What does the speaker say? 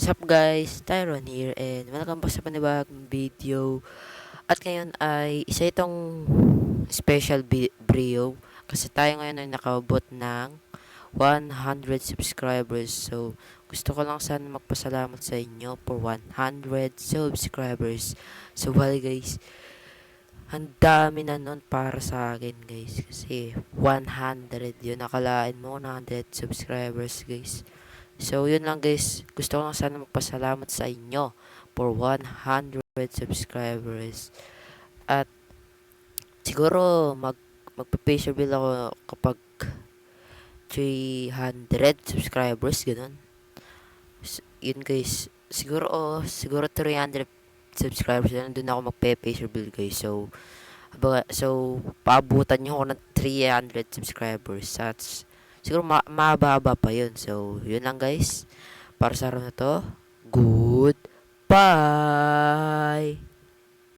What's up guys, Tyron here and welcome back sa panibagong video. At ngayon ay isa itong special brio kasi tayo ngayon ay nakaabot ng 100 subscribers. So gusto ko lang sana magpasalamat sa inyo for 100 subscribers. So well guys, ang dami na nun para sa akin guys kasi 100 yun, nakalain mo 100 subscribers guys. So, yun lang guys. Gusto ko lang sana magpasalamat sa inyo for 100 subscribers. At siguro magpa-page bill ako kapag 300 subscribers, ganun. Yun guys. Siguro 300 subscribers na doon ako magpe-page bill guys. So, paabutan nyo ako ng 300 subscribers. Siguro mababa pa yun. So, yun lang guys. Para sa araw na to, goodbye!